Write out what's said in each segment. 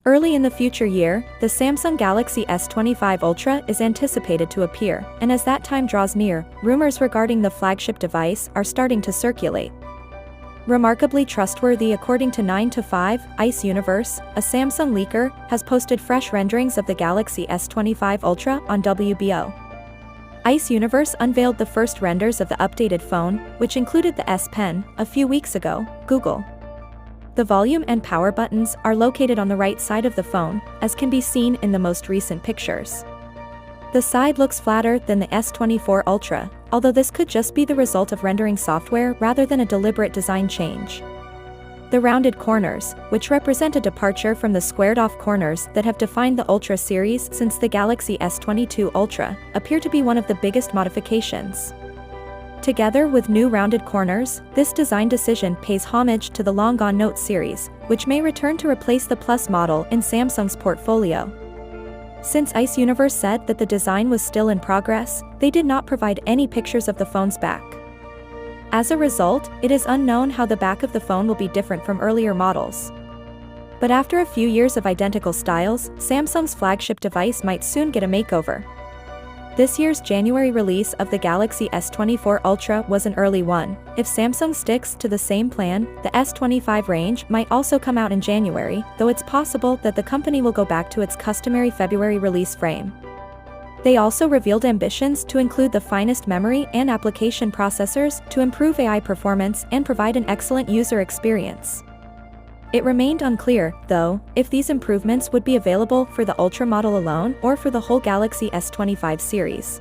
Early in the future year, the Samsung Galaxy S25 Ultra is anticipated to appear, and as that time draws near, rumors regarding the flagship device are starting to circulate. Remarkably trustworthy according to 9to5, Ice Universe, a Samsung leaker, has posted fresh renderings of the Galaxy S25 Ultra on WBO. Ice Universe unveiled the first renders of the updated phone, which included the S Pen, a few weeks ago. Google. The volume and power buttons are located on the right side of the phone, as can be seen in the most recent pictures. The side looks flatter than the S24 Ultra, although this could just be the result of rendering software rather than a deliberate design change. The rounded corners, which represent a departure from the squared-off corners that have defined the Ultra series since the Galaxy S22 Ultra, appear to be one of the biggest modifications. Together with new rounded corners, this design decision pays homage to the long-gone Note series, which may return to replace the Plus model in Samsung's portfolio. Since Ice Universe said that the design was still in progress, they did not provide any pictures of the phone's back. As a result, it is unknown how the back of the phone will be different from earlier models. But after a few years of identical styles, Samsung's flagship device might soon get a makeover. This year's January release of the Galaxy S24 Ultra was an early one. If Samsung sticks to the same plan, the S25 range might also come out in January, though it's possible that the company will go back to its customary February release frame. They also revealed ambitions to include the finest memory and application processors to improve AI performance and provide an excellent user experience. It remained unclear, though, if these improvements would be available for the Ultra model alone or for the whole Galaxy S25 series.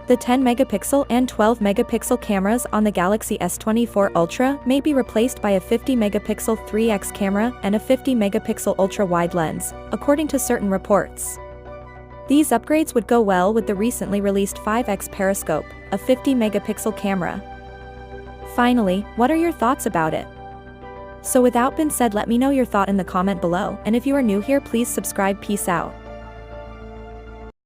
The 10-megapixel and 12-megapixel cameras on the Galaxy S24 Ultra may be replaced by a 50-megapixel 3x camera and a 50-megapixel ultra-wide lens, according to certain reports. These upgrades would go well with the recently released 5x periscope, a 50-megapixel camera. Finally, what are your thoughts about it? So without being said, let me know your thought in the comment below, and if you are new here, please subscribe. Peace out.